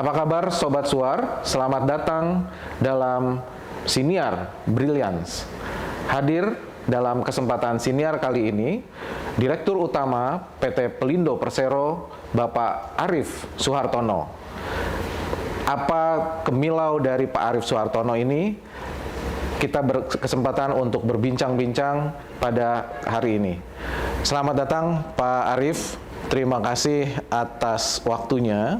Apa kabar Sobat Suar? Selamat datang dalam Siniar Brilliance. Hadir dalam kesempatan Siniar kali ini, Direktur Utama PT Pelindo Persero, Bapak Arief Suhartono. Apa kemilau dari Pak Arief Suhartono ini? Kita berkesempatan untuk berbincang-bincang pada hari ini. Selamat datang Pak Arief. Terima kasih atas waktunya.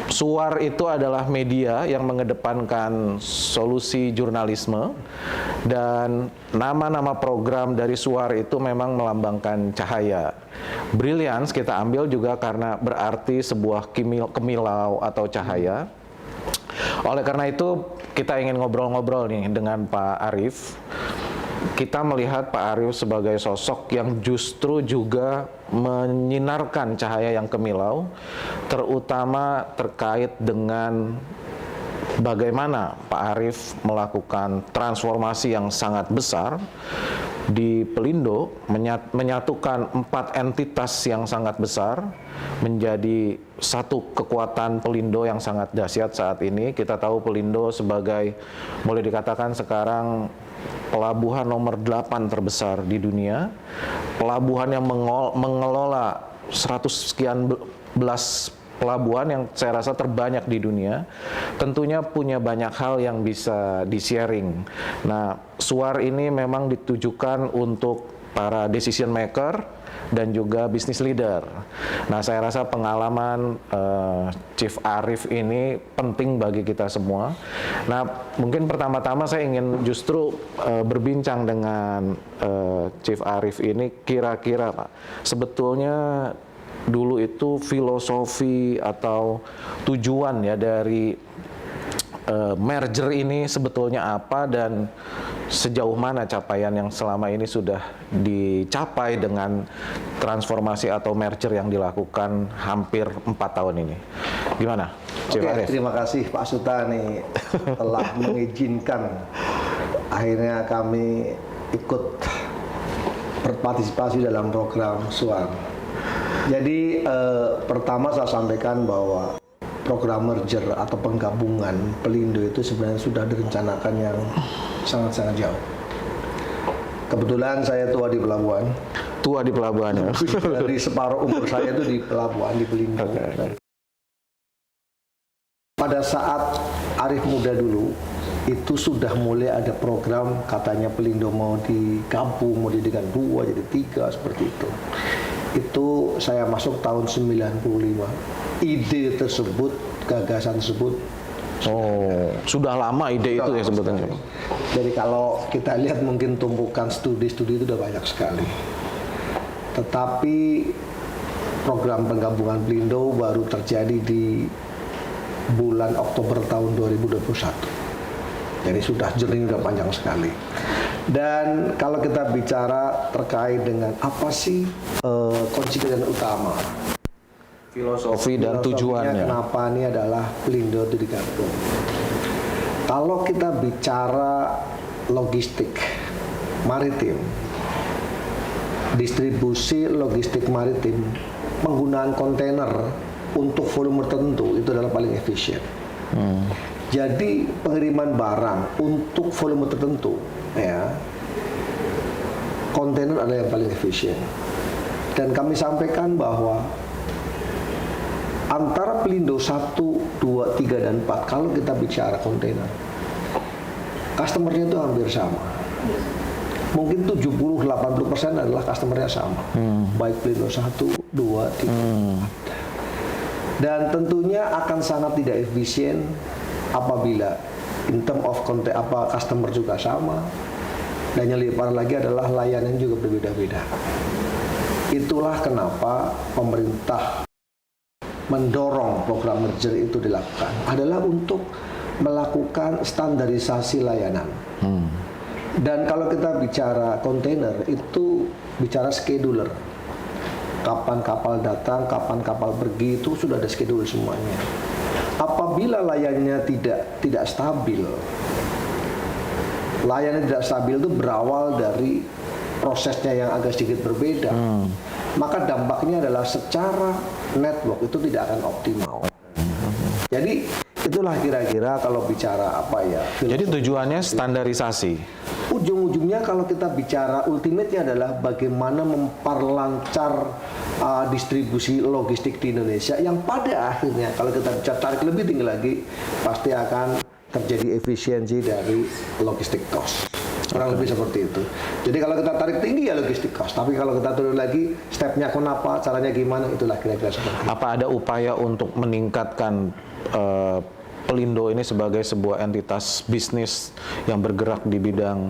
Suar itu adalah media yang mengedepankan solusi jurnalisme, dan nama-nama program dari Suar itu memang melambangkan cahaya. Brilliance kita ambil juga karena berarti sebuah kemilau atau cahaya. Oleh karena itu kita ingin ngobrol-ngobrol nih dengan Pak Arief. Kita melihat Pak Arief sebagai sosok yang justru juga menyinarkan cahaya yang kemilau, terutama terkait dengan bagaimana Pak Arief melakukan transformasi yang sangat besar di Pelindo, menyatukan 4 entitas yang sangat besar menjadi satu kekuatan Pelindo yang sangat dahsyat saat ini. Kita tahu Pelindo sebagai, boleh dikatakan sekarang, pelabuhan nomor 8 terbesar di dunia, pelabuhan yang mengelola 100 sekian belas pelabuhan yang saya rasa terbanyak di dunia, tentunya punya banyak hal yang bisa di-sharing. Nah, Suar ini memang ditujukan untuk para decision maker dan juga business leader. Nah, saya rasa pengalaman Chief Arief ini penting bagi kita semua. Nah, mungkin pertama-tama saya ingin justru berbincang dengan Chief Arief ini, kira-kira Pak, sebetulnya dulu itu filosofi atau tujuan ya dari merger ini sebetulnya apa, dan sejauh mana capaian yang selama ini sudah dicapai dengan transformasi atau merger yang dilakukan hampir 4 tahun ini. Gimana? Oke, terima kasih Pak Sutani telah mengizinkan akhirnya kami ikut berpartisipasi dalam program Suar. Jadi pertama saya sampaikan bahwa program merger atau penggabungan Pelindo itu sebenarnya sudah direncanakan yang sangat-sangat jauh. Kebetulan saya tua di pelabuhan. Tua di pelabuhan ya? Dari separuh umur saya itu di pelabuhan, di Pelindo. Okay. Pada saat Arief muda dulu, itu sudah mulai ada program katanya Pelindo mau digabung, mau dijadikan 2 jadi 3 seperti itu. Itu saya masuk tahun 95. Ide tersebut, gagasan tersebut. Oh, sudah lama ide itu ya sebetulnya. Jadi kalau kita lihat mungkin tumpukan studi-studi itu sudah banyak sekali. Tetapi program penggabungan Pelindo baru terjadi di bulan Oktober tahun 2021. Jadi sudah journey sudah panjang sekali. Dan kalau kita bicara terkait dengan apa sih konstituen utama, filosofi dan tujuannya, kenapa ini adalah Pelindo itu digabung. Kalau kita bicara logistik maritim, distribusi logistik maritim, penggunaan kontainer untuk volume tertentu itu adalah paling efisien. Jadi pengiriman barang untuk volume tertentu, ya, kontainer adalah yang paling efisien. Dan kami sampaikan bahwa antara Pelindo 1, 2, 3, dan 4, kalau kita bicara kontainer, customernya itu hampir sama. Mungkin 70-80% adalah customernya sama. Baik Pelindo 1, 2, 3, 4. Dan tentunya akan sangat tidak efisien apabila in term of customer juga sama, dan yang lebih parah lagi adalah layanan juga berbeda-beda. Itulah kenapa pemerintah mendorong program merger itu dilakukan, adalah untuk melakukan standarisasi layanan. Dan kalau kita bicara kontainer, itu bicara scheduler. Kapan kapal datang, kapan kapal pergi, itu sudah ada schedule semuanya. Apabila layanannya tidak stabil, layanan tidak stabil itu berawal dari prosesnya yang agak sedikit berbeda, maka dampaknya adalah secara network itu tidak akan optimal. Jadi itulah kira-kira kalau bicara apa ya. Jadi tujuannya standarisasi. Ujung-ujungnya kalau kita bicara ultimate-nya adalah bagaimana memperlancar distribusi logistik di Indonesia yang pada akhirnya kalau kita bicara tarik lebih tinggi lagi pasti akan terjadi efisiensi dari logistik cost. Kurang lebih seperti itu. Jadi kalau kita tarik tinggi ya logistik cost, tapi kalau kita turun lagi stepnya kenapa, caranya gimana, itulah kira-kira seperti itu. Apa ada upaya untuk meningkatkan Pelindo ini sebagai sebuah entitas bisnis yang bergerak di bidang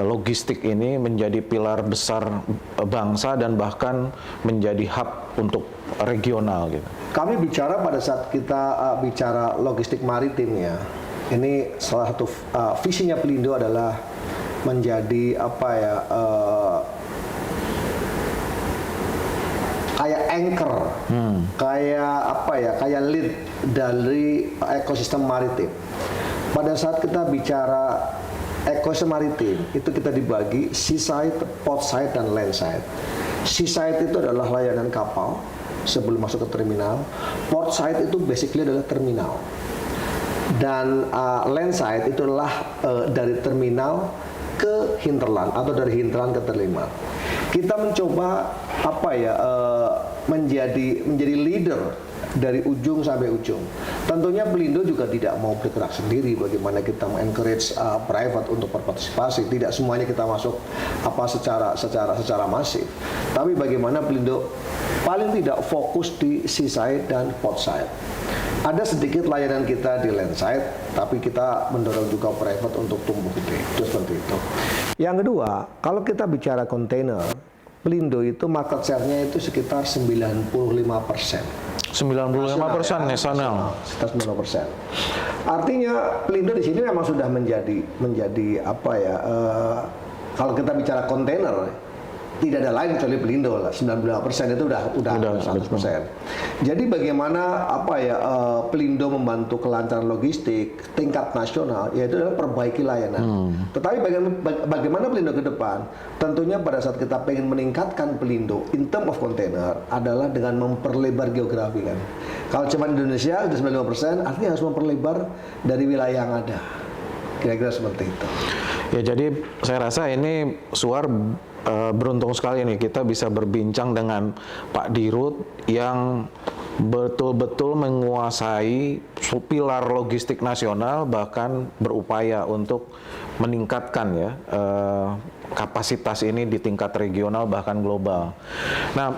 logistik ini menjadi pilar besar bangsa dan bahkan menjadi hub untuk regional gitu? Kami bicara pada saat kita bicara logistik maritim ya, ini salah satu visinya Pelindo adalah menjadi apa ya, kayak anchor, kayak apa ya, kayak lead dari ekosistem maritim. Pada saat kita bicara ekosistem maritim, itu kita dibagi seaside, port side, dan land side. Seaside itu adalah layanan kapal sebelum masuk ke terminal. Port side itu basically adalah terminal. Dan land side itu adalah dari terminal ke hinterland atau dari hinterland ke terminal. Kita mencoba apa ya, menjadi leader dari ujung sampai ujung. Tentunya Pelindo juga tidak mau bergerak sendiri. Bagaimana kita mengencourage private untuk berpartisipasi. Tidak semuanya kita masuk apa secara masif. Tapi bagaimana Pelindo paling tidak fokus di seaside dan port side. Ada sedikit layanan kita di land side, tapi kita mendorong juga private untuk tumbuh gede. Itu seperti itu. Yang kedua, kalau kita bicara kontainer, Pelindo itu market share-nya itu sekitar 95%. 95% nasional. Sekitar 90%. Artinya Pelindo di sini memang sudah menjadi apa ya? Kalau kita bicara kontainer, tidak ada lain kecuali Pelindo lah. 95% itu udah 100%. Jadi bagaimana apa ya, Pelindo membantu kelancaran logistik tingkat nasional, yaitu adalah perbaiki layanan. Tetapi bagaimana Pelindo ke depan? Tentunya pada saat kita pengen meningkatkan Pelindo in term of container adalah dengan memperlebar geografi kan. Kalau cuma Indonesia sudah 95%, artinya harus memperlebar dari wilayah yang ada. Kira-kira seperti itu. Ya, jadi saya rasa ini Suar beruntung sekali nih kita bisa berbincang dengan Pak Dirut yang betul-betul menguasai pilar logistik nasional, bahkan berupaya untuk meningkatkan ya kapasitas ini di tingkat regional bahkan global. Nah,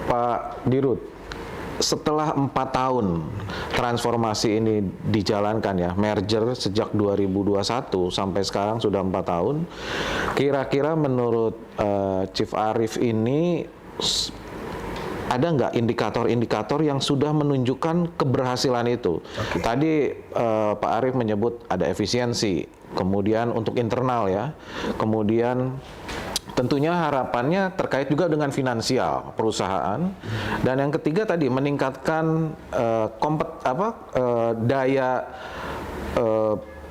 Pak Dirut, setelah 4 tahun transformasi ini dijalankan ya, merger sejak 2021 sampai sekarang sudah 4 tahun, kira-kira menurut Chief Arief ini ada nggak indikator-indikator yang sudah menunjukkan keberhasilan itu? Okay. Tadi Pak Arief menyebut ada efisiensi, kemudian untuk internal ya, kemudian tentunya harapannya terkait juga dengan finansial perusahaan, dan yang ketiga tadi meningkatkan daya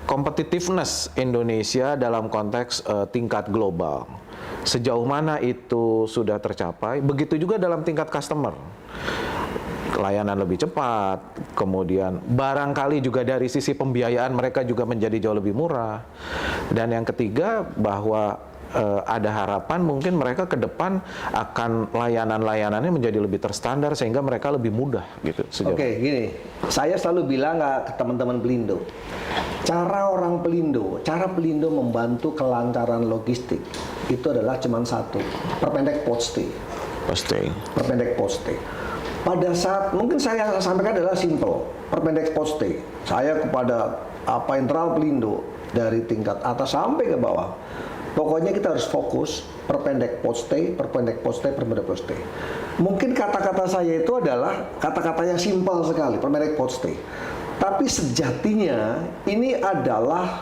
competitiveness Indonesia dalam konteks tingkat global. Sejauh mana itu sudah tercapai? Begitu juga dalam tingkat customer. Layanan lebih cepat, kemudian barangkali juga dari sisi pembiayaan mereka juga menjadi jauh lebih murah. Dan yang ketiga bahwa ada harapan mungkin mereka ke depan akan layanan-layanannya menjadi lebih terstandar sehingga mereka lebih mudah gitu. Oke, gini, saya selalu bilang ke teman-teman Pelindo, cara Pelindo membantu kelancaran logistik itu adalah cuma satu, perpendek port stay. Perpendek port stay. Pada saat mungkin saya sampaikan adalah simple, perpendek port stay. Saya kepada internal Pelindo dari tingkat atas sampai ke bawah. Pokoknya kita harus fokus perpendek port stay. Mungkin kata-kata saya itu adalah kata-kata yang simpel sekali, perpendek port stay. Tapi sejatinya ini adalah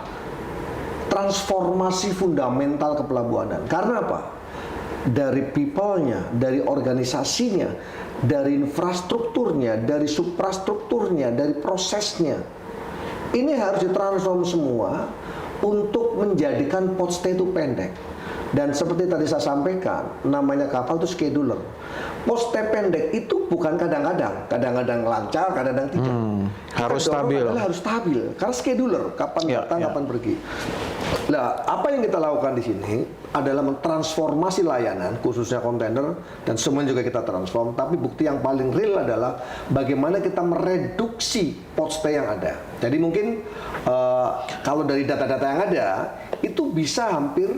transformasi fundamental kepelabuhanan. Karena apa? Dari people-nya, dari organisasinya, dari infrastrukturnya, dari suprastrukturnya, dari prosesnya. Ini harus ditransform semua untuk menjadikan port stay itu pendek. Dan seperti tadi saya sampaikan, namanya kapal itu scheduler. Pos pendek itu bukan kadang-kadang lancar, kadang-kadang tidak. Harus Kita dorong stabil. adalah harus stabil, karena scheduler, kapan datang, kapan pergi. Nah, apa yang kita lakukan di sini adalah mentransformasi layanan, khususnya kontainer, dan semuanya juga kita transform. Tapi bukti yang paling real adalah bagaimana kita mereduksi port stay yang ada. Jadi mungkin kalau dari data-data yang ada, itu bisa hampir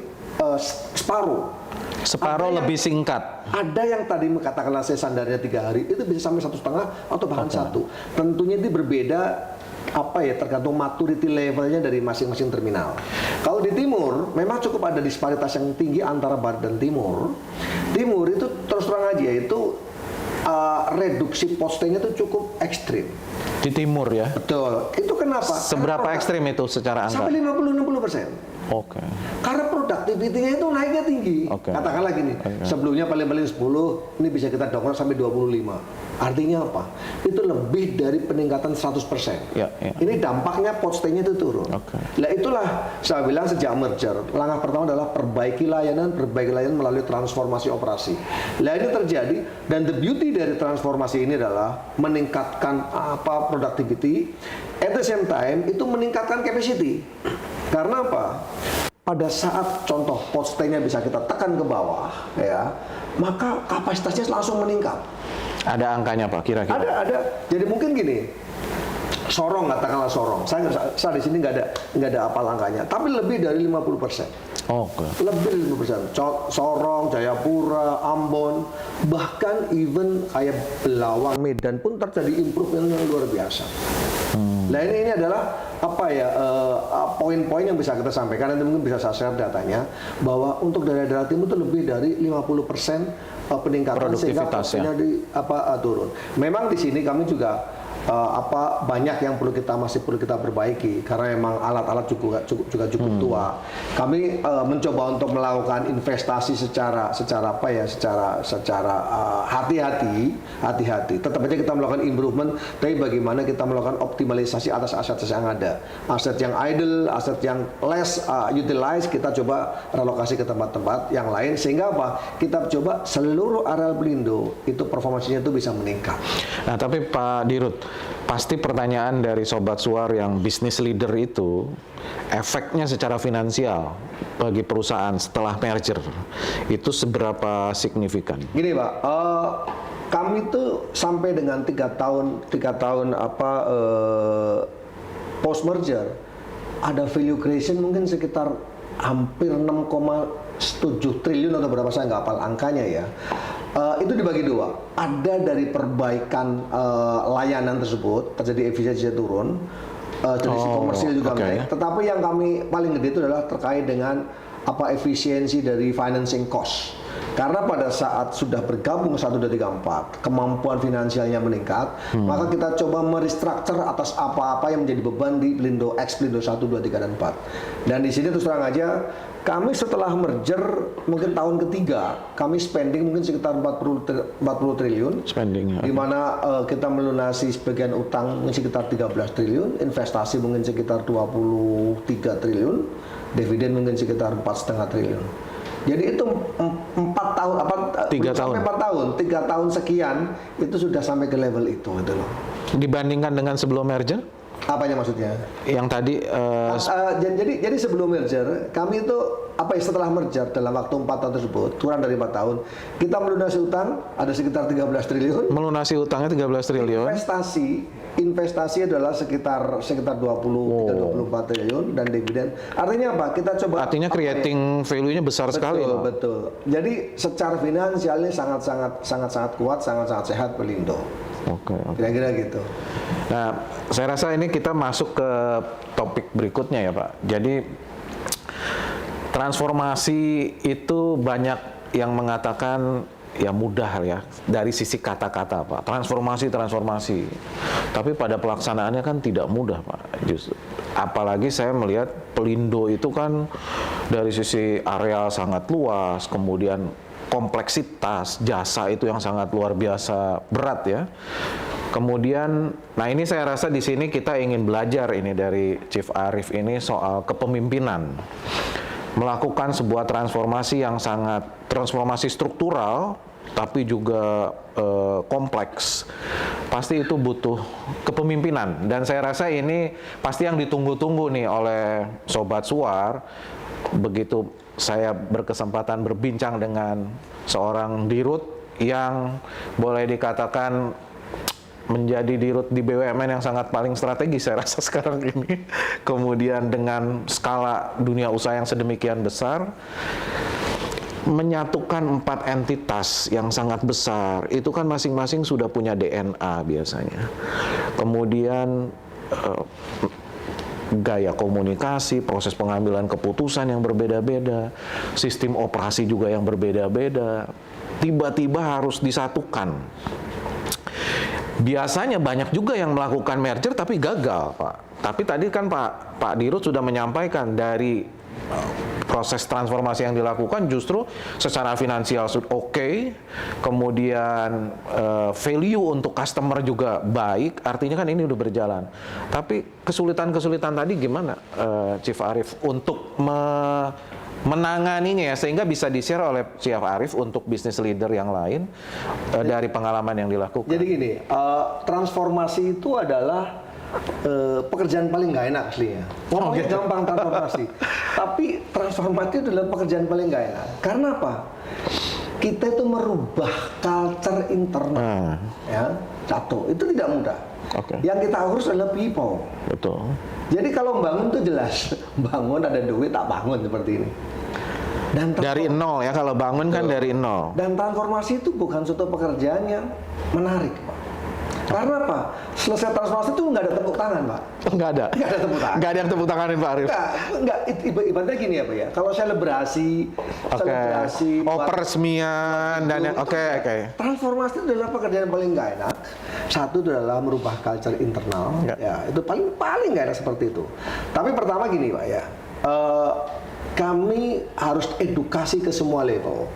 separuh. Separuh lebih singkat. Ada yang tadi katakanlah saya sandarnya 3 hari, itu bisa sampai 1,5 atau bahkan 1. Tentunya itu berbeda tergantung maturity levelnya dari masing-masing terminal. Kalau di timur memang cukup ada disparitas yang tinggi antara barat dan timur. Timur itu terus terang aja itu reduksi port stay-nya itu cukup ekstrim. Di timur ya. Betul. Itu kenapa? Seberapa ekstrim itu secara angka? Sampai 50-60%. Oke. Karena produktivitinya itu naiknya tinggi. Katakanlah gini, sebelumnya paling-paling 10, ini bisa kita dongkrak sampai 25. Artinya apa? Itu lebih dari peningkatan 100%. Ini dampaknya port stay-nya itu turun. Nah itulah saya bilang sejak merger, langkah pertama adalah perbaiki layanan melalui transformasi operasi. Nah ini terjadi, dan the beauty dari transformasi ini adalah meningkatkan productivity, at the same time itu meningkatkan capacity. Karena apa? Pada saat contoh port stay-nya bisa kita tekan ke bawah, ya, maka kapasitasnya langsung meningkat. Ada angkanya Pak, kira-kira? Ada. Jadi mungkin gini, Sorong, katakanlah Sorong. Saya di sini nggak ada apal angkanya, tapi lebih dari 50%. Lebih dari 50%. Sorong, Jayapura, Ambon, bahkan even kayak Belawang, Medan pun terjadi improvement yang luar biasa. Nah ini adalah poin-poin yang bisa kita sampaikan, nanti mungkin bisa saya share datanya, bahwa untuk daerah-daerah timur itu lebih dari 50% peningkatan sehingga prosesnya turun. Memang di sini kami juga banyak yang masih perlu kita perbaiki karena memang alat-alat juga cukup tua. Kami mencoba untuk melakukan investasi secara hati-hati. Tetap aja kita melakukan improvement, tapi bagaimana kita melakukan optimalisasi atas aset yang ada. Aset yang idle, aset yang less utilized, kita coba relokasi ke tempat-tempat yang lain sehingga kita coba seluruh areal Pelindo itu performasinya itu bisa meningkat. Nah, tapi Pak Dirut, pasti pertanyaan dari Sobat Suar yang bisnis leader itu, efeknya secara finansial bagi perusahaan setelah merger itu seberapa signifikan? Gini Pak, kami tuh sampai dengan 3 tahun post merger ada value creation mungkin sekitar hampir 6,7 triliun atau berapa, saya nggak hafal angkanya ya. Itu dibagi 2. Ada dari perbaikan layanan tersebut, terjadi efisiensinya turun, dari sisi komersil juga naik. Tetapi yang kami paling gede itu adalah terkait dengan efisiensi dari financing cost. Karena pada saat sudah bergabung 1, 2, 3, 4, kemampuan finansialnya meningkat, maka kita coba merestructure atas apa-apa yang menjadi beban di Pelindo X, Pelindo 1, 2, 3, dan 4. Dan di sini terus terang aja, kami setelah merger mungkin tahun ketiga, kami spending mungkin sekitar 40 triliun. Di mana kita melunasi sebagian utang mungkin sekitar 13 triliun, investasi mungkin sekitar 23 triliun, dividen mungkin sekitar 4,5 triliun. Jadi itu 3 tahun sekian itu sudah sampai ke level itu gitu loh. Dibandingkan dengan sebelum merger? Apanya maksudnya? Yang tadi jadi sebelum merger kami itu setelah merger dalam waktu 4 tahun tersebut, kurang dari 4 tahun, kita melunasi utang ada sekitar 13 triliun. Melunasi utangnya 13 triliun. Investasi adalah sekitar 24 triliun dan dividen. Artinya apa? Kita coba. Artinya creating value-nya besar sekali. Betul. Jadi secara finansialnya sangat kuat, sangat sehat Pelindo. Kira-kira gitu. Nah, saya rasa ini kita masuk ke topik berikutnya ya Pak. Jadi transformasi itu banyak yang mengatakan ya mudah ya dari sisi kata-kata Pak. Transformasi. Tapi pada pelaksanaannya kan tidak mudah Pak. Justru apalagi saya melihat Pelindo itu kan dari sisi areal sangat luas, kemudian kompleksitas jasa itu yang sangat luar biasa berat ya. Kemudian, nah ini saya rasa di sini kita ingin belajar ini dari Chief Arief ini soal kepemimpinan. melakukan sebuah transformasi yang sangat transformasi struktural tapi juga kompleks, pasti itu butuh kepemimpinan, dan saya rasa ini pasti yang ditunggu-tunggu nih oleh Sobat Suar. Begitu saya berkesempatan berbincang dengan seorang dirut yang boleh dikatakan menjadi dirut di BUMN yang sangat paling strategis saya rasa sekarang ini, kemudian dengan skala dunia usaha yang sedemikian besar, menyatukan 4 entitas yang sangat besar, itu kan masing-masing sudah punya DNA biasanya. Kemudian gaya komunikasi, proses pengambilan keputusan yang berbeda-beda, sistem operasi juga yang berbeda-beda, tiba-tiba harus disatukan. Biasanya banyak juga yang melakukan merger tapi gagal, Pak. Tapi tadi kan Pak Dirut sudah menyampaikan dari proses transformasi yang dilakukan justru secara finansial oke, kemudian value untuk customer juga baik, artinya kan ini udah berjalan. Tapi kesulitan-kesulitan tadi gimana, Chief Arief, untuk menanganinya ya, sehingga bisa di-share oleh Chief Arief untuk bisnis leader yang lain dari pengalaman yang dilakukan. Jadi gini, transformasi itu adalah pekerjaan paling nggak enak aslinya. Ngomongnya gampang transformasi, tapi transformasi itu adalah pekerjaan paling nggak enak. Karena apa? Kita itu merubah culture internal, ya, satu. Itu tidak mudah. Yang kita urus adalah people. Betul. Jadi kalau bangun itu jelas, bangun ada duit tak bangun seperti ini. Dan dari nol ya, kalau bangun kan dari nol. Dan transformasi itu bukan suatu pekerjaan yang menarik, Pak. Karena apa? Selesai transformasi itu nggak ada tepuk tangan, Pak. Nggak ada. Nggak ada tepuk tangan. Nggak ada yang tepuk tanganin Pak Arief. Nggak. Ibaratnya gini ya, Pak ya. Kalau selebrasi, peresmian dan yang oke. Transformasi itu adalah pekerjaan yang paling nggak enak. Satu itu adalah merubah culture internal. Ya, itu paling nggak enak seperti itu. Tapi pertama gini, Pak ya. Kami harus edukasi ke semua level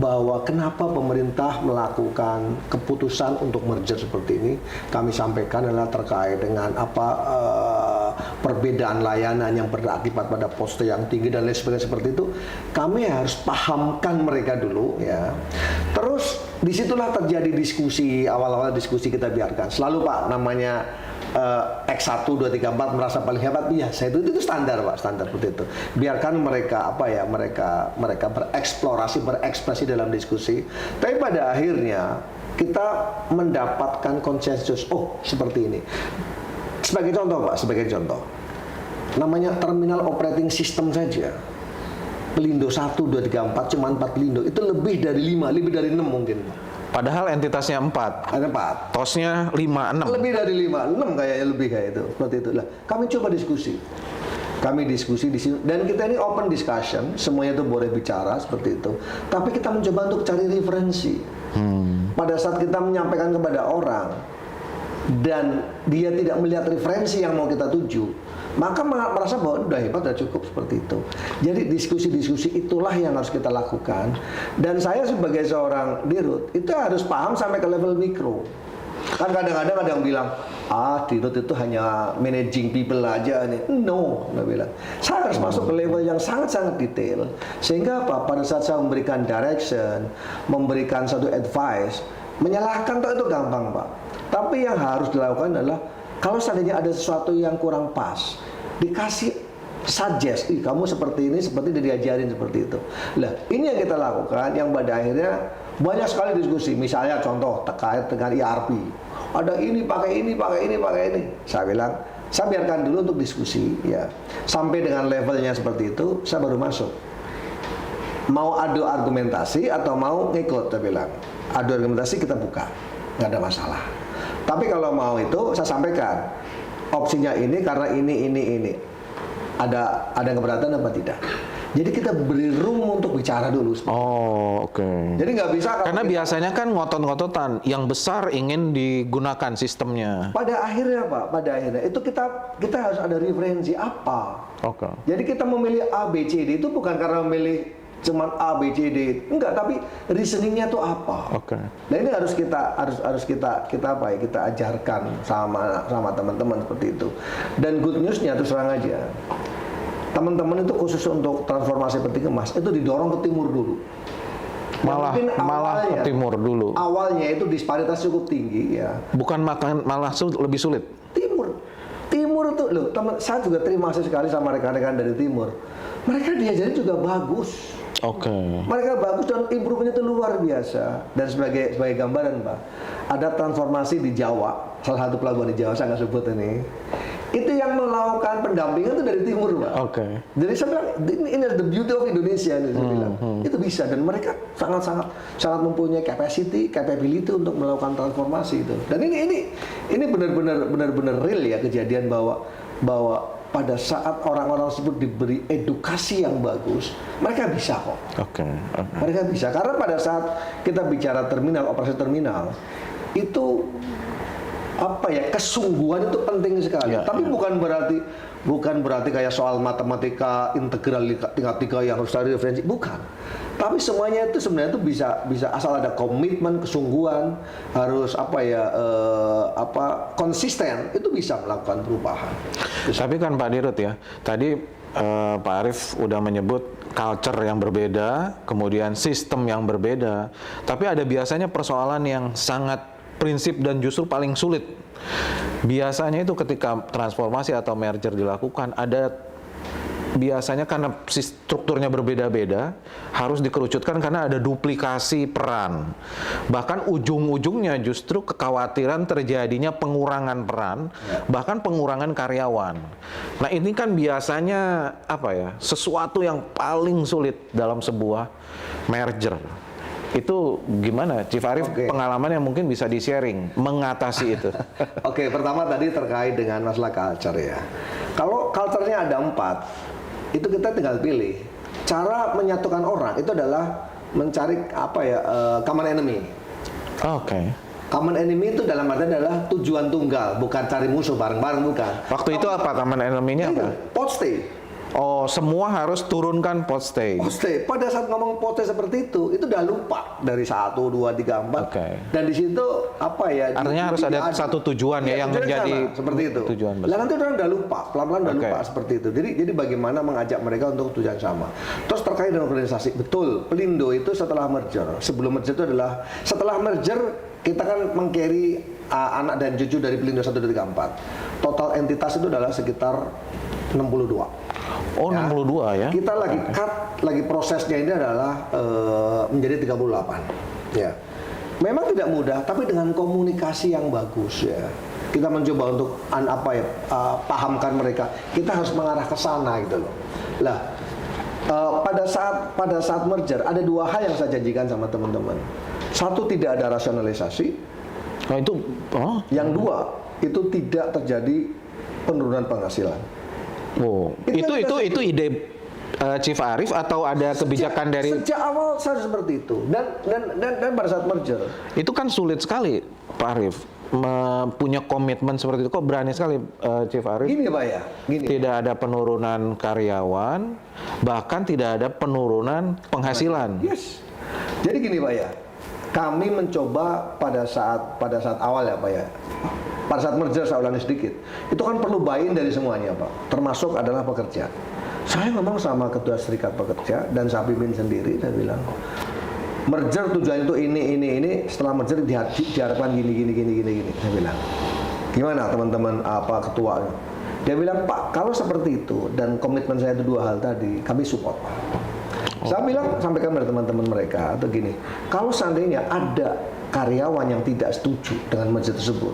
bahwa kenapa pemerintah melakukan keputusan untuk merger seperti ini. Kami sampaikan adalah terkait dengan perbedaan layanan yang berakibat pada poste yang tinggi dan lain sebagainya seperti itu. Kami harus pahamkan mereka dulu ya. Terus disitulah terjadi diskusi, awal-awal diskusi kita biarkan. Selalu Pak, namanya X1, 2, 3, 4 merasa paling hebat, biasa itu standar Pak, standar seperti itu. Biarkan mereka mereka berekspresi dalam diskusi. Tapi pada akhirnya kita mendapatkan konsensus, oh seperti ini. Sebagai contoh Pak, sebagai contoh, namanya terminal operating system saja. Pelindo 1, 2, 3, 4 cuma 4 Pelindo, itu lebih dari 5, lebih dari 6 mungkin. Padahal entitasnya 4. Ada 4. TOS-nya 5, 6. Lebih dari 5, 6 kayaknya, lebih kayak itu. Seperti itu. Lah, kami coba diskusi. Kami diskusi di sini dan kita ini open discussion, semuanya itu boleh bicara seperti itu. Tapi kita mencoba untuk cari referensi. Pada saat kita menyampaikan kepada orang dan dia tidak melihat referensi yang mau kita tuju, maka merasa bahwa udah hebat, udah cukup seperti itu. Jadi diskusi-diskusi itulah yang harus kita lakukan. Dan saya sebagai seorang dirut itu harus paham sampai ke level mikro. Kan kadang-kadang ada yang bilang, dirut itu hanya managing people aja nih. No, dia bilang. Saya harus masuk ke level yang sangat-sangat detail. Sehingga apa? Pada saat saya memberikan direction, memberikan satu advice, menyalahkan itu gampang Pak. Tapi yang harus dilakukan adalah kalau seandainya ada sesuatu yang kurang pas, dikasih suggest, kamu seperti ini, seperti diajarin seperti itu. Lah, ini yang kita lakukan, yang pada akhirnya banyak sekali diskusi. Misalnya contoh terkait dengan ERP. Ada ini, pakai ini, pakai ini, pakai ini. Saya bilang, saya biarkan dulu untuk diskusi, ya. Sampai dengan levelnya seperti itu, saya baru masuk. Mau adu argumentasi atau mau ngikut, saya bilang. Adu argumentasi kita buka, nggak ada masalah. Tapi kalau mau itu saya sampaikan opsinya ini karena ini. Ada keberatan apa tidak? Jadi kita beri room untuk bicara dulu. Oh, oke. Jadi nggak bisa karena biasanya kan ngotot-ngototan, yang besar ingin digunakan sistemnya. Pada akhirnya Pak, itu kita harus ada referensi apa. Oke. Jadi kita memilih A, B, C, D itu bukan karena memilih cuman A, B, C, D. Enggak, tapi reasoningnya tuh apa? Oke. Nah ini harus kita ajarkan sama teman-teman seperti itu. Dan good newsnya terus terang aja, teman-teman itu khusus untuk transformasi peti kemas itu didorong ke timur dulu. Malah ke timur dulu. Awalnya itu disparitas cukup tinggi ya. Bukan malah lebih sulit. Timur itu loh, saya juga terima kasih sekali sama rekan-rekan dari timur. Mereka diajarin juga bagus. Oke. Mereka bagus dan improve-nya itu luar biasa. Dan sebagai gambaran, Pak, ada transformasi di Jawa, salah satu pelabuhan di Jawa saya nggak sebut ini. Itu yang melakukan pendampingan itu dari timur, Pak. Oke. Jadi saya bilang ini the beauty of Indonesia nih, saya bilang. Itu bisa dan mereka sangat mempunyai capability untuk melakukan transformasi itu. Dan ini benar-benar real ya kejadian bahwa pada saat orang-orang tersebut diberi edukasi yang bagus, mereka bisa kok. Oke. Mereka bisa karena pada saat kita bicara operasi terminal itu kesungguhan itu penting sekali. Tapi bukan berarti kayak soal matematika integral tingkat 3 yang harus cari referensi, bukan. Tapi semuanya itu sebenarnya itu bisa asal ada komitmen, kesungguhan, harus konsisten, itu bisa melakukan perubahan. Tapi kan Pak Dirut ya, tadi Pak Arief udah menyebut culture yang berbeda, kemudian sistem yang berbeda. Tapi ada biasanya persoalan yang sangat prinsip dan justru paling sulit. Biasanya itu ketika transformasi atau merger dilakukan, ada biasanya karena strukturnya berbeda-beda, harus dikerucutkan karena ada duplikasi peran. Bahkan ujung-ujungnya justru kekhawatiran terjadinya pengurangan peran, bahkan pengurangan karyawan. Nah ini kan biasanya sesuatu yang paling sulit dalam sebuah merger. Itu gimana, Chief Arief? Pengalaman yang mungkin bisa di-sharing mengatasi itu. Pertama tadi terkait dengan masalah culture ya. Kalau culture-nya ada 4, itu kita tinggal pilih. Cara menyatukan orang itu adalah mencari common enemy. Common enemy itu dalam arti adalah tujuan tunggal, bukan cari musuh bareng-bareng, bukan. Waktu itu apa common enemy-nya apa? Pot stay. Oh, semua harus turunkan pot stay. Pot stay. Pada saat ngomong pot stay seperti itu udah lupa dari 1, 2, 3, 4. Dan di situ artinya harus ada satu tujuan yang menjadi seperti itu. Tujuan besar. Nanti orang udah lupa, pelan-pelan udah lupa seperti itu. Jadi bagaimana mengajak mereka untuk tujuan sama. Terus terkait dengan organisasi, betul. Pelindo itu setelah merger. Sebelum merger itu adalah setelah merger kita kan meng-carry anak dan cucu dari Pelindo 1, 2, 3, 4. Total entitas itu adalah sekitar 62. Oh, 62 ya. Kita lagi prosesnya ini adalah menjadi 38. Ya. Memang tidak mudah, tapi dengan komunikasi yang bagus ya. Kita mencoba untuk pahamkan mereka. Kita harus mengarah ke sana gitu loh. Lah, pada saat merger ada 2 hal yang saya janjikan sama teman-teman. 1, tidak ada rasionalisasi. Yang 2, itu tidak terjadi penurunan penghasilan. Oh, itu ide Chief Arief atau ada kebijakan dari sejak awal saya seperti itu dan pada saat merger itu kan sulit sekali Pak Arief punya komitmen seperti itu. Kok berani sekali Chief Arief? Gini Pak ya, tidak ada penurunan karyawan, bahkan tidak ada penurunan penghasilan. Yes. Jadi gini Pak ya, kami mencoba pada saat awal ya Pak ya. Pada saat merger, saya ulangi sedikit, itu kan perlu buy-in dari semuanya Pak, termasuk adalah pekerja. Saya ngomong sama Ketua Serikat Pekerja dan saya pimpin sendiri, saya bilang merger tujuan itu ini, setelah merger diharapkan gini. Saya bilang, gimana teman-teman ketua? Dia bilang, Pak, kalau seperti itu dan komitmen saya itu 2 hal tadi, kami support Pak. Saya bilang, sampaikan pada teman-teman mereka atau gini, kalau seandainya ada karyawan yang tidak setuju dengan merger tersebut,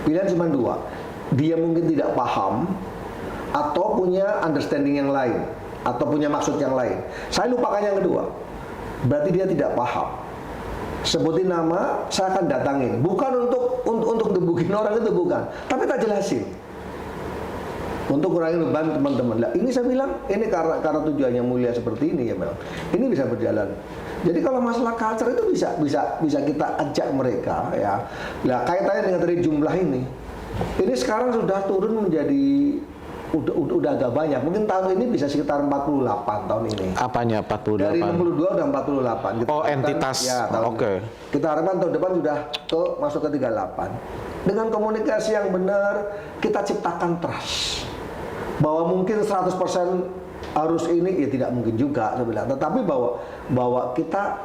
pilihan cuma 2, dia mungkin tidak paham atau punya understanding yang lain atau punya maksud yang lain. Saya lupakan yang kedua, berarti dia tidak paham. Sebutin nama, saya akan datangin. Bukan untuk gebukin orang itu, bukan, tapi tak jelasin. Untuk kurangin beban teman-teman. Lah, ini saya bilang, ini karena tujuannya mulia seperti ini ya, Bang. Ini bisa berjalan. Jadi kalau masalah culture itu bisa kita ajak mereka ya. Nah, kaitannya dengan tadi jumlah ini sekarang sudah turun menjadi udah agak banyak. Mungkin tahun ini bisa sekitar 48 tahun ini. Apanya 48? Dari 62 udah 48. Oh, entitas. Ya, Oke. Kita harapkan tahun depan sudah masuk ke 38. Dengan komunikasi yang benar, kita ciptakan trust. Bahwa mungkin 100% harus ini, ya tidak mungkin juga saya bilang. Tetapi bahwa kita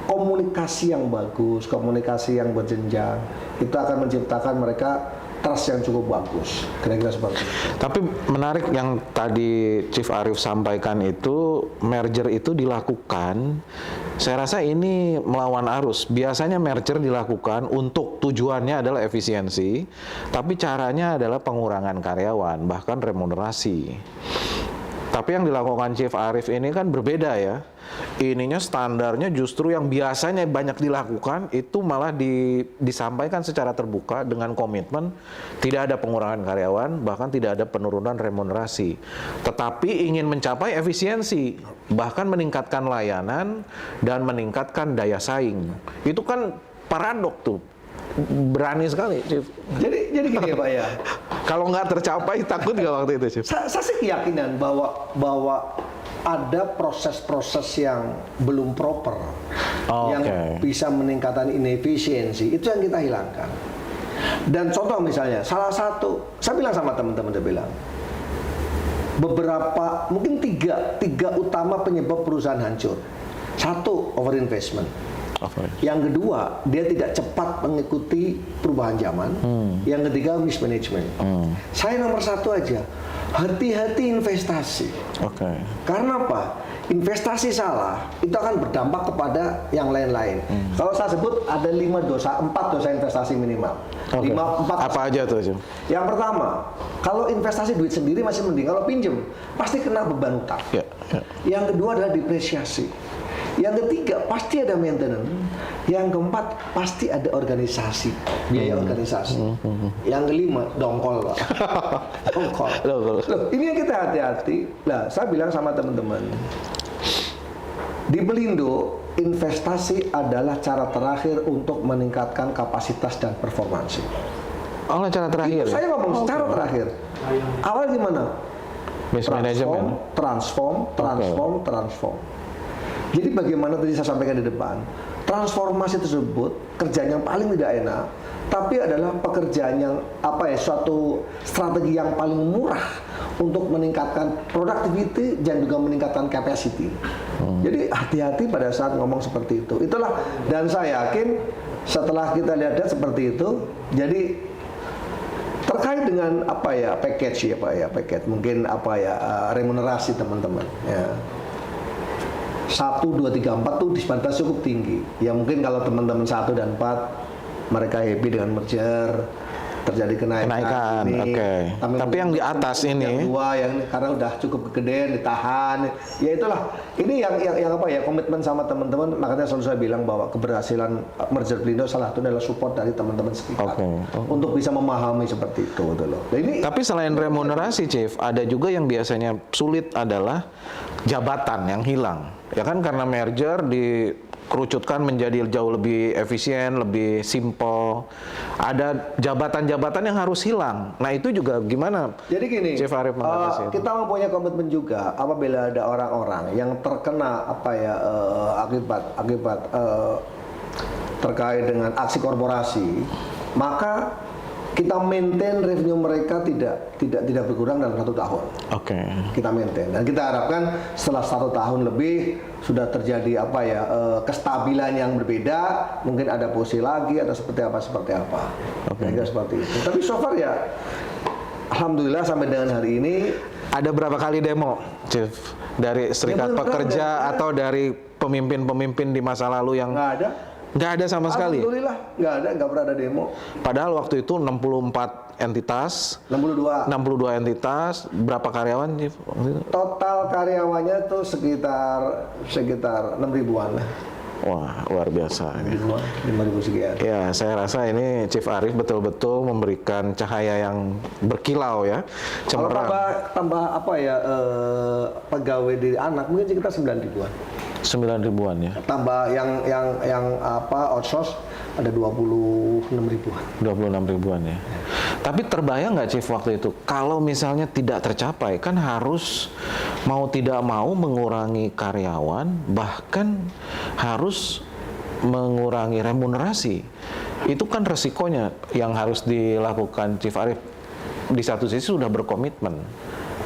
komunikasi yang bagus, komunikasi yang berjenjang, itu akan menciptakan mereka trust yang cukup bagus, kira-kira seperti itu. Tapi menarik yang tadi Chief Arief sampaikan itu, merger itu dilakukan, saya rasa ini melawan arus. Biasanya merger dilakukan untuk tujuannya adalah efisiensi, tapi caranya adalah pengurangan karyawan, bahkan remunerasi. Tapi yang dilakukan Chief Arief ini kan berbeda ya. Ininya standarnya justru yang biasanya banyak dilakukan itu malah disampaikan secara terbuka dengan komitmen tidak ada pengurangan karyawan, bahkan tidak ada penurunan remunerasi. Tetapi ingin mencapai efisiensi, bahkan meningkatkan layanan dan meningkatkan daya saing. Itu kan paradok tuh. Berani sekali, Chief. Jadi gini ya Pak ya. Kalau nggak tercapai, takut nggak waktu itu, Chief? Saya sih keyakinan bahwa ada proses-proses yang belum proper, yang bisa meningkatkan inefisiensi, itu yang kita hilangkan. Dan contoh misalnya, salah satu, saya bilang sama teman-teman, saya bilang, beberapa, mungkin tiga utama penyebab perusahaan hancur. Satu, overinvestment. Yang kedua, dia tidak cepat mengikuti perubahan zaman. Yang ketiga, mismanagement. Saya nomor satu aja, hati-hati investasi. Karena apa? Investasi salah, itu akan berdampak kepada yang lain-lain. Kalau saya sebut ada 4 dosa investasi minimal. 4 Apa aja tuh, Jim? Yang pertama, kalau investasi duit sendiri masih mending. Kalau pinjem, pasti kena beban utang. Yang kedua adalah depresiasi. Yang ketiga, pasti ada maintenance. Yang keempat, pasti ada organisasi, biaya organisasi. Yang kelima, dongkol, Pak. Dongkol. Loh, ini yang kita hati-hati. Nah, saya bilang sama teman-teman, di Belindo, investasi adalah cara terakhir untuk meningkatkan kapasitas dan performansi. Oh, cara terakhir? Itu saya ngomong secara terakhir. Awal gimana? Mismanagement. Transform. Jadi bagaimana tadi saya sampaikan di depan, transformasi tersebut kerjaan yang paling tidak enak, tapi adalah pekerjaan yang suatu strategi yang paling murah untuk meningkatkan productivity dan juga meningkatkan capacity. Jadi hati-hati pada saat ngomong seperti itu. Itulah, dan saya yakin setelah kita lihat seperti itu, jadi terkait dengan package mungkin remunerasi teman-teman ya. 1, 2, 3, 4 tuh disparitas cukup tinggi. Ya mungkin kalau teman-teman 1 dan 4 mereka happy dengan merger, terjadi kenaikan ini. Tapi yang di atas ini, yang 2 yang karena udah cukup kegedean ditahan. Ya itulah. Ini yang komitmen sama teman-teman. Makanya selalu saya bilang bahwa keberhasilan merger Belindo salah satu adalah support dari teman-teman sekitar untuk bisa memahami seperti itu loh. Nah, tapi selain remunerasi, Chief, ada juga yang biasanya sulit adalah jabatan yang hilang. Ya kan, karena merger dikerucutkan menjadi jauh lebih efisien, lebih simple. Ada jabatan-jabatan yang harus hilang. Nah, itu juga gimana? Jadi gini, Chief Arief mengatasi kita mempunyai komitmen juga apabila ada orang-orang yang terkena akibat terkait dengan aksi korporasi, maka kita maintain revenue mereka tidak berkurang dalam 1 tahun. Kita maintain, dan kita harapkan setelah 1 tahun lebih sudah terjadi kestabilan yang berbeda, mungkin ada posisi lagi atau seperti apa. Kira-kira seperti itu. Tapi so far ya, alhamdulillah sampai dengan hari ini. Ada berapa kali demo, Chief? Dari serikat pekerja atau dari pemimpin-pemimpin di masa lalu yang nggak ada? Nggak ada sama sekali? Alhamdulillah, nggak pernah ada demo. Padahal waktu itu 64 entitas. 62 entitas, berapa karyawan? Total karyawannya tuh sekitar 6.000-an lah. Wah, luar biasa. 5.000 sekian. Ya, saya rasa ini Chief Arief betul-betul memberikan cahaya yang berkilau ya, cemerlang. Kalau tambah pegawai di anak mungkin sekitar 9.000-an. 9.000-an ya. Tambah yang outsource ada 26.000-an. 26.000-an ya. Tapi terbayang nggak, Chief, waktu itu kalau misalnya tidak tercapai, kan harus mau tidak mau mengurangi karyawan, bahkan harus mengurangi remunerasi. Itu kan resikonya yang harus dilakukan Chief Arief. Di satu sisi sudah berkomitmen,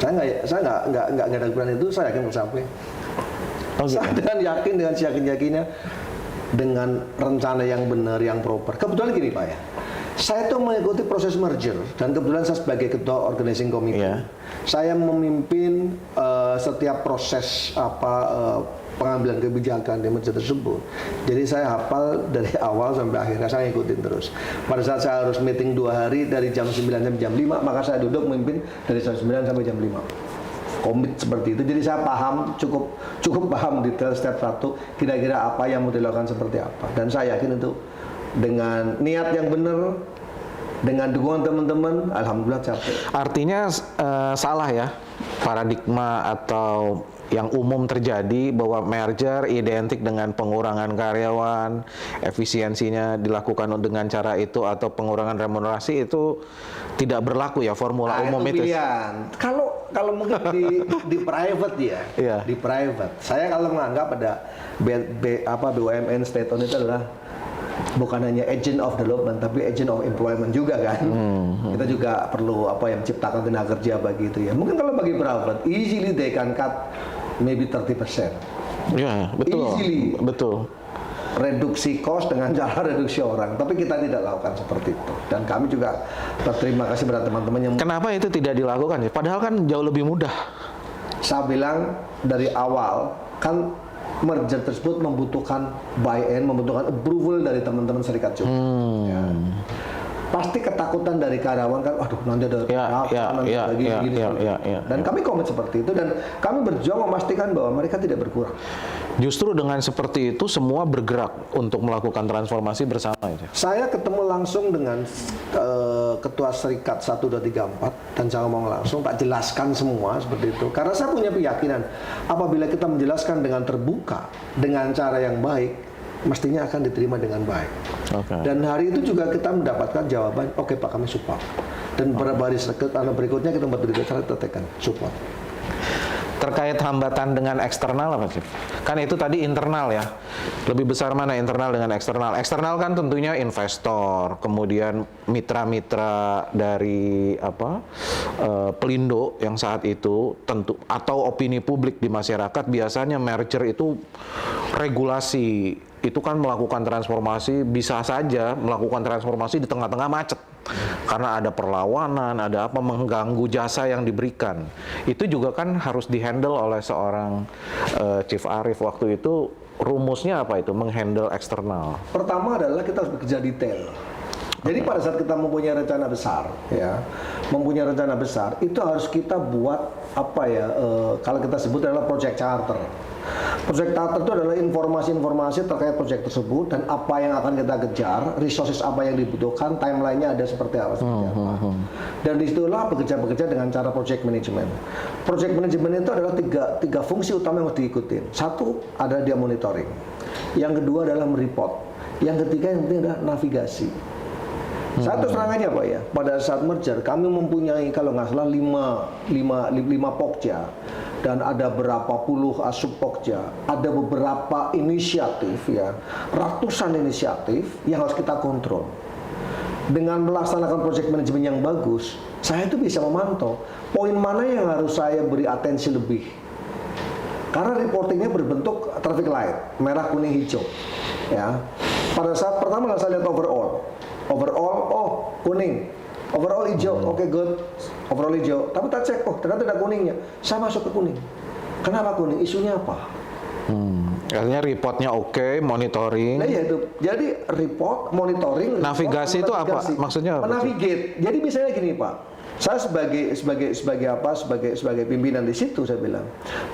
Saya nggak ada keberanian itu, saya yakin tercapai. Oh, gitu. Saya dengan yakinnya dengan rencana yang benar, yang proper. Kebetulan gini Pak ya, saya tuh mengikuti proses merger dan kebetulan saya sebagai ketua organizing committee, saya memimpin setiap proses pengambilan kebijakan di merger tersebut. Jadi saya hafal dari awal sampai akhirnya, saya ikutin terus. Pada saat saya harus meeting 2 hari dari jam 9 sampai jam 5, maka saya duduk memimpin dari jam 9 sampai jam 5. Komit seperti itu. Jadi saya paham, cukup paham detail setiap satu, kira-kira apa yang mau dilakukan seperti apa. Dan saya yakin itu dengan niat yang benar, dengan dukungan teman-teman, alhamdulillah capai. Artinya salah ya paradigma atau yang umum terjadi bahwa merger identik dengan pengurangan karyawan, efisiensinya dilakukan dengan cara itu atau pengurangan remunerasi, itu tidak berlaku ya formula umum itu. Pilihan. Kalau mungkin di private ya, di private. Saya kalau menganggap ada BUMN state-owned itu adalah bukan hanya agent of development tapi agent of employment juga kan. Kita juga perlu menciptakan tenaga kerja bagi itu ya. Mungkin kalau bagi private, easily they can cut maybe 30%. Ya, betul. Easily. Betul. Reduksi cost dengan cara reduksi orang, tapi kita tidak lakukan seperti itu. Dan kami juga berterima kasih pada teman-teman yang. Kenapa itu tidak dilakukan ya? Padahal kan jauh lebih mudah. Saya bilang dari awal kan merger tersebut membutuhkan buy-in, membutuhkan approval dari teman-teman serikat juga. Ya. Pasti ketakutan dari karyawan kan, waduh nanti ada gini. Dan kami komit seperti itu dan kami berjuang memastikan bahwa mereka tidak berkurang. Justru dengan seperti itu semua bergerak untuk melakukan transformasi bersama itu. Saya ketemu langsung dengan ketua serikat 1, 2, 3, 4 dan saya ngomong langsung, tak jelaskan semua seperti itu. Karena saya punya keyakinan apabila kita menjelaskan dengan terbuka, dengan cara yang baik, mestinya akan diterima dengan baik. Dan hari itu juga kita mendapatkan jawaban, oke Pak, kami support. Dan beberapa hari berikutnya kita tekan support. Terkait hambatan dengan eksternal apa sih? Kan itu tadi internal ya. Lebih besar mana internal dengan eksternal? Eksternal kan tentunya investor, kemudian mitra-mitra dari Pelindo yang saat itu tentu, atau opini publik di masyarakat. Biasanya merger itu regulasi, itu kan melakukan transformasi, bisa saja melakukan transformasi di tengah-tengah macet. Karena ada perlawanan, ada mengganggu jasa yang diberikan. Itu juga kan harus dihandle oleh seorang Chief Arief waktu itu. Rumusnya apa itu menghandle eksternal? Pertama adalah kita harus bekerja detail. Jadi pada saat kita mempunyai rencana besar, itu harus kita buat kalau kita sebut adalah project charter. Project charter itu adalah informasi-informasi terkait project tersebut dan apa yang akan kita kejar, resources apa yang dibutuhkan, timelinenya ada seperti apa. Dan disitulah bekerja dengan cara project management. Project management itu adalah tiga fungsi utama yang harus diikutin. Satu adalah dia monitoring, yang kedua adalah mereport, yang ketiga yang penting adalah navigasi. Satu serangannya Pak ya, pada saat merger kami mempunyai kalau nggak salah 5 pokja dan ada berapa puluh sub-pokja, ada beberapa inisiatif ya, ratusan inisiatif yang harus kita kontrol. Dengan melaksanakan project management yang bagus, saya itu bisa memantau poin mana yang harus saya beri atensi lebih. Karena reportingnya berbentuk traffic light, merah, kuning, hijau. Ya, pada saat pertama saya lihat overall, kuning, overall hijau, oke, good, overall hijau. Tapi tak cek, ternyata ada kuningnya. Saya masuk ke kuning. Kenapa kuning? Isunya apa? Artinya reportnya oke, monitoring. Nah ya itu. Jadi report, monitoring. Navigasi itu apa? Maksudnya apa? Navigate. Jadi misalnya gini Pak, saya sebagai pimpinan di situ saya bilang,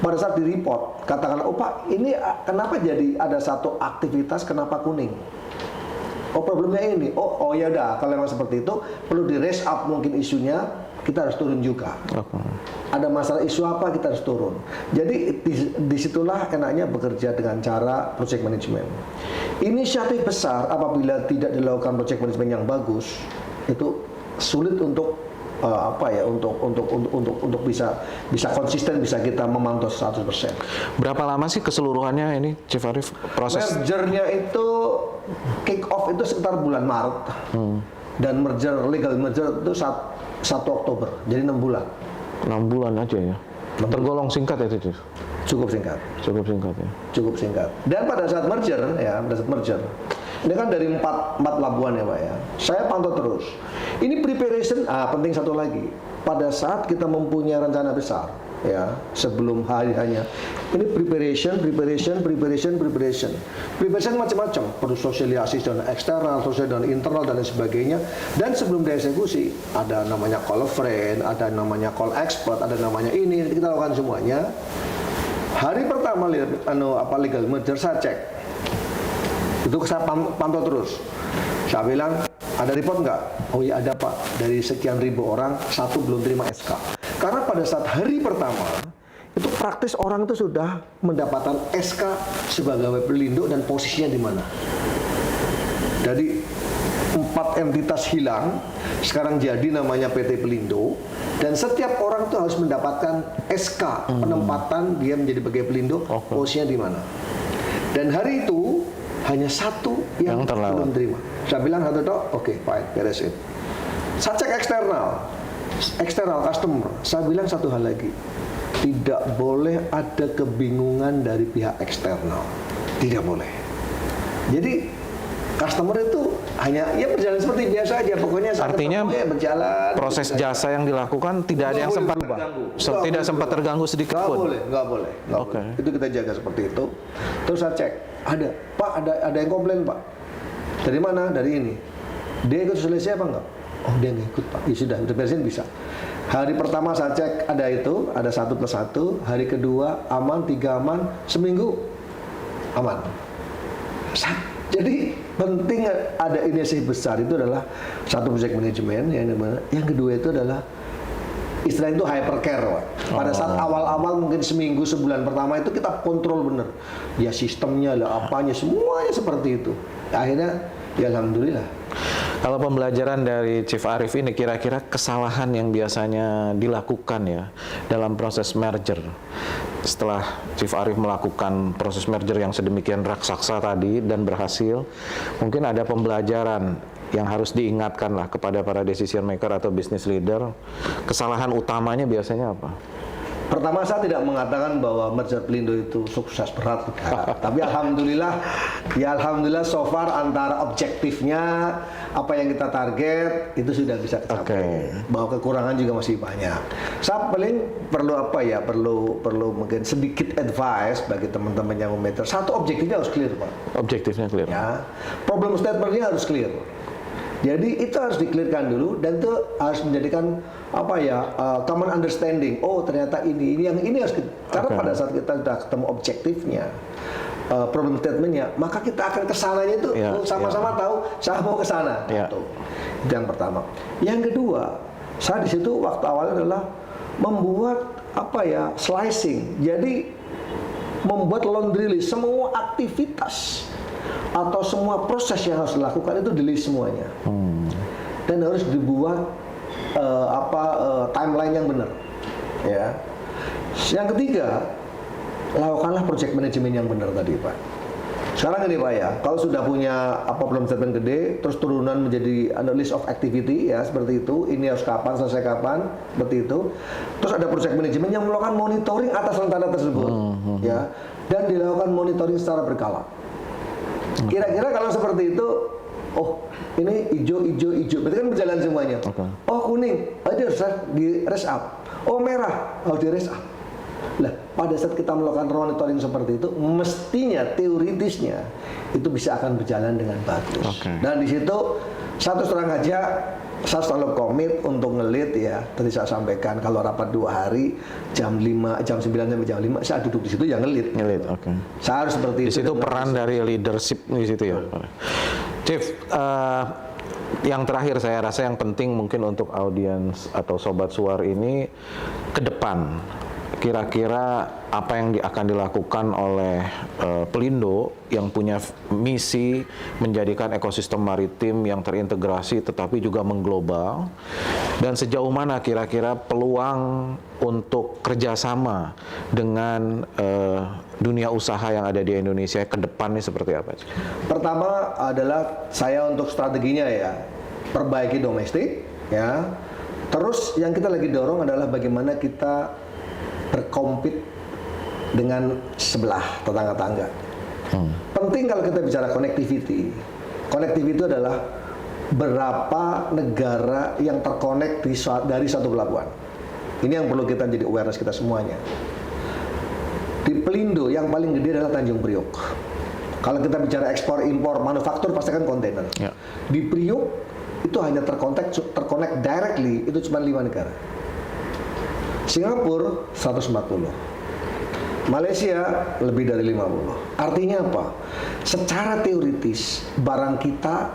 pada saat di report, katakan, Pak, ini kenapa jadi ada satu aktivitas kenapa kuning? Problemnya ini. Ya udah, kalau memang seperti itu perlu di raise up mungkin isunya, kita harus turun juga. Ada masalah isu apa, kita harus turun. Jadi disitulah enaknya bekerja dengan cara project management. Inisiatif besar apabila tidak dilakukan project management yang bagus, itu sulit untuk untuk bisa konsisten, bisa kita memantau 100%. Berapa lama sih keseluruhannya ini, Chief Arief, proses? Mergernya itu kick off itu sekitar bulan Maret, dan legal merger itu 1 Oktober, jadi 6 bulan. 6 bulan aja ya. Tergolong singkat ya itu, Chief? Cukup singkat. Cukup singkat ya. Cukup singkat. Dan pada saat merger ya, pada saat merger, ini kan dari empat pelabuhan ya Pak ya. Saya pantau terus. Ini preparation, penting satu lagi. Pada saat kita mempunyai rencana besar, ya sebelum hari-hanya, ini preparation macam-macam, perlu sosialisasi dan eksternal, sosial dan internal dan lain sebagainya. Dan sebelum dieksekusi, ada namanya call a friend, ada namanya call expert, ada namanya ini, kita lakukan semuanya. Hari pertama legal merger saya cek, itu saya pantau terus. Saya bilang, ada report nggak? Oh iya ada Pak, dari sekian ribu orang, satu belum terima SK. Karena pada saat hari pertama, itu praktis orang itu sudah mendapatkan SK sebagai pelindo dan posisinya di mana. Jadi 4 entitas hilang, sekarang jadi namanya PT Pelindo, dan setiap orang itu harus mendapatkan SK penempatan dia menjadi sebagai Pelindo, posisinya di mana. Dan hari itu hanya satu yang belum terima. Saya bilang satu toh, oke, fine, beresin. Saya cek eksternal customer. Saya bilang satu hal lagi, tidak boleh ada kebingungan dari pihak eksternal, tidak boleh. Jadi customer itu hanya ya berjalan seperti biasa aja, pokoknya artinya berjalan. Proses jasa yang dilakukan tidak ada yang sempat tidak sempat terganggu sedikit pun. Nggak boleh. Itu kita jaga seperti itu. Terus saya cek, ada Pak, ada yang komplain Pak. Dari mana? Dari ini. Dia ikut sosialisasi apa enggak? Oh dia nggak ikut Pak. Ya sudah beresin bisa. Hari pertama saya cek ada itu, ada 1+1. Hari kedua aman, 3 aman, seminggu aman. Jadi penting ada inisiatif besar itu adalah satu project manajemen yang kedua itu adalah istilah itu hypercare Pak. Pada saat awal-awal mungkin seminggu sebulan pertama itu kita kontrol bener ya sistemnya lah apanya semuanya seperti itu. Akhirnya ya alhamdulillah. Kalau pembelajaran dari Chief Arief ini kira-kira kesalahan yang biasanya dilakukan ya dalam proses merger. Setelah Chief Arief melakukan proses merger yang sedemikian raksasa tadi dan berhasil, mungkin ada pembelajaran yang harus diingatkan lah kepada para decision maker atau business leader. Kesalahan utamanya biasanya apa? Pertama saya tidak mengatakan bahwa merger Pelindo itu sukses berat, tapi alhamdulillah so far antara objektifnya apa yang kita target itu sudah bisa tercapai. Bahwa kekurangan juga masih banyak. Saya paling perlu mungkin sedikit advice bagi teman-teman yang meter. Satu, objektifnya harus clear Pak. Objektifnya clear. Ya, problem statementnya harus clear. Jadi itu harus di-clearkan dulu dan itu harus menjadikan common understanding. Oh ternyata ini harus karena pada saat kita sudah ketemu objektifnya, problem statementnya, maka kita akan kesananya itu sama-sama tahu saya mau ke sana. Itu yang pertama. Yang kedua, saya di situ waktu awalnya adalah membuat slicing. Jadi membuat laundry list semua aktivitas atau semua proses yang harus dilakukan itu di list semuanya. Dan harus dibuat timeline yang benar. Ya. Yang ketiga, lakukanlah project management yang benar tadi Pak. Sekarang ini Pak ya, kalau sudah punya problem statement gede, terus turunan menjadi list of activity ya seperti itu, ini harus kapan, selesai kapan, seperti itu. Terus ada project management yang melakukan monitoring atas rencana tersebut, ya, dan dilakukan monitoring secara berkala. Kira-kira kalau seperti itu, oh ini hijau, berarti kan berjalan semuanya. Oh kuning, dia harus di rest up. Oh merah, harus di rest up. Lah, pada saat kita melakukan monitoring seperti itu, mestinya teoritisnya itu bisa akan berjalan dengan bagus. Dan di situ satu terang aja, saya selalu komit untuk ngelit ya. Tadi saya sampaikan kalau rapat 2 hari, jam 9 sampai jam 5 saya duduk di situ ya ngelit. Saya harus seperti itu. Di situ peran dari leadership di situ ya. Chief, yang terakhir saya rasa yang penting mungkin untuk audiens atau sobat suar ini ke depan. Kira-kira apa yang akan dilakukan oleh Pelindo yang punya misi menjadikan ekosistem maritim yang terintegrasi tetapi juga mengglobal, dan sejauh mana kira-kira peluang untuk kerjasama dengan dunia usaha yang ada di Indonesia ke depan ini seperti apa? Pertama adalah saya untuk strateginya ya, perbaiki domestik ya. Terus yang kita lagi dorong adalah bagaimana kita berkompet dengan sebelah tetangga-tangga. Penting kalau kita bicara connectivity. Connectivity itu adalah berapa negara yang terkonek dari satu pelabuhan. Ini yang perlu kita jadi awareness kita semuanya. Di Pelindo yang paling gede adalah Tanjung Priok. Kalau kita bicara ekspor impor manufaktur pasti kan kontainer. Ya. Di Priok itu hanya terkonek directly itu cuma 5 negara. Singapura 140. Malaysia lebih dari 50. Artinya apa? Secara teoritis barang kita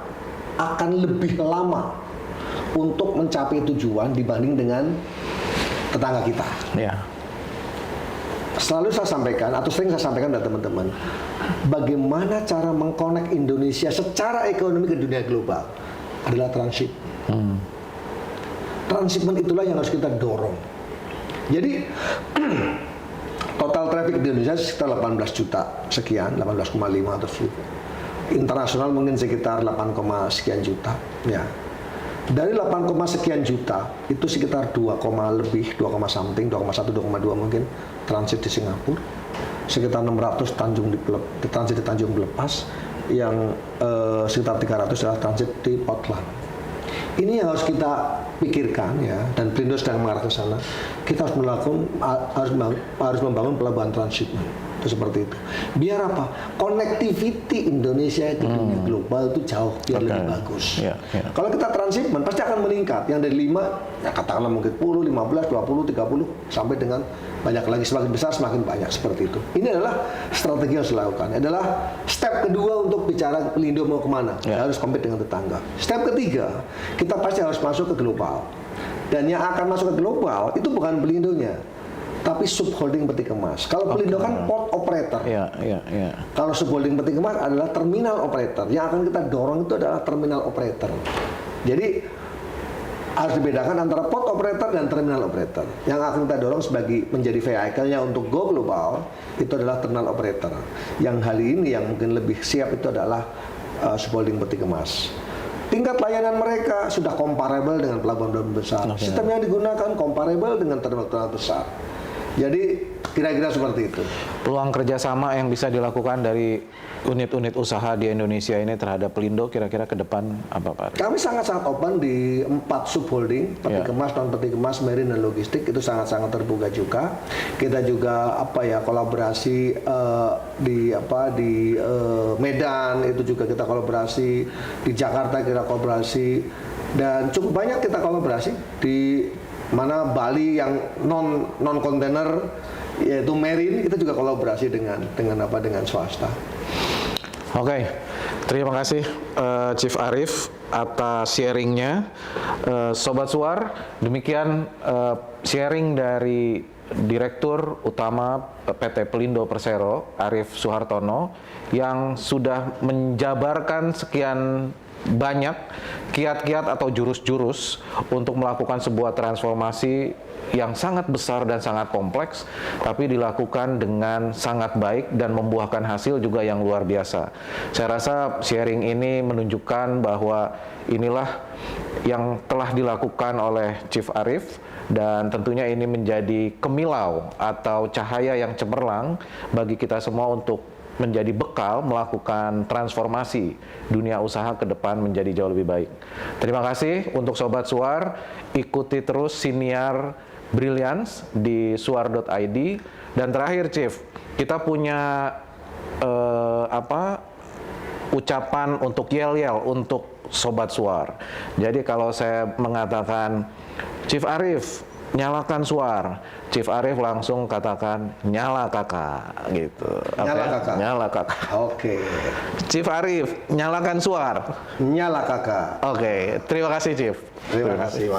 akan lebih lama untuk mencapai tujuan dibanding dengan tetangga kita. Ya. Selalu saya sampaikan atau sering saya sampaikan pada teman-teman, bagaimana cara mengkonek Indonesia secara ekonomi ke dunia global adalah transit. Transshipment itulah yang harus kita dorong. Jadi total traffic di Indonesia sekitar 18 juta sekian, 18,5 atau segitu. Internasional mungkin sekitar 8, sekian juta. Ya. Dari 8, sekian juta itu sekitar 2, lebih 2, something, 2,1, 2,2 mungkin transit di Singapura. Sekitar 600 transit di Tanjung Belepas, yang sekitar 300 adalah transit di Portland. Ini yang harus kita pikirkan ya, dan Pelindo sedang mengarah ke sana. Kita harus membangun pelabuhan transshipment. Itu seperti itu. Biar apa? Connectivity Indonesia ke dunia global itu jauh biar lebih bagus. Ya. Kalau kita transshipment pasti akan meningkat. Yang dari 5 ya katakanlah mungkin 10, 15, 20, 30 sampai dengan banyak lagi, semakin besar semakin banyak seperti itu. Ini adalah strategi yang harus dilakukan. Adalah step kedua untuk bicara Pelindo mau kemana. Kita harus compete dengan tetangga. Step ketiga, kita pasti harus masuk ke global. Dan yang akan masuk ke global itu bukan Pelindonya, tapi subholding peti kemas. Kalau Pelindo kan port operator. Ya. Kalau subholding peti kemas adalah terminal operator. Yang akan kita dorong itu adalah terminal operator. Jadi harus dibedakan antara port operator dan terminal operator. Yang akan kita dorong sebagai menjadi vehicle-nya untuk go global itu adalah terminal operator. Yang hari ini yang mungkin lebih siap itu adalah subholding peti kemas. Tingkat layanan mereka sudah comparable dengan pelabuhan besar. Sistem yang digunakan comparable dengan terminal besar. Jadi kira-kira seperti itu. Peluang kerjasama yang bisa dilakukan dari unit-unit usaha di Indonesia ini terhadap Pelindo kira-kira ke depan apa Pak? Kami sangat-sangat open di 4 subholding, peti kemas, non peti kemas, marine dan logistik itu sangat-sangat terbuka juga. Kita juga kolaborasi di Medan itu juga kita kolaborasi, di Jakarta kita kolaborasi, dan cukup banyak kita kolaborasi di mana Bali yang non kontainer yaitu marine kita juga kolaborasi dengan swasta. Oke, terima kasih Chief Arief atas sharingnya. Sobat Suar, demikian sharing dari Direktur Utama PT Pelindo Persero Arief Suhartono yang sudah menjabarkan sekian banyak kiat-kiat atau jurus-jurus untuk melakukan sebuah transformasi yang sangat besar dan sangat kompleks, tapi dilakukan dengan sangat baik dan membuahkan hasil juga yang luar biasa. Saya rasa sharing ini menunjukkan bahwa inilah yang telah dilakukan oleh Chief Arief, dan tentunya ini menjadi kemilau atau cahaya yang cemerlang bagi kita semua untuk menjadi bekal melakukan transformasi dunia usaha ke depan menjadi jauh lebih baik. Terima kasih untuk Sobat Suar, ikuti terus Siniar Brilliance di suar.id. Dan terakhir Chief, kita punya ucapan untuk yel-yel untuk Sobat Suar. Jadi kalau saya mengatakan Chief Arief, nyalakan Suar, Chief Arief langsung katakan nyala kakak gitu. Nyala kakak. Nyala kakak. Oke. Chief Arief, nyalakan Suar. Nyala kakak. Oke, terima kasih Chief. Terima kasih.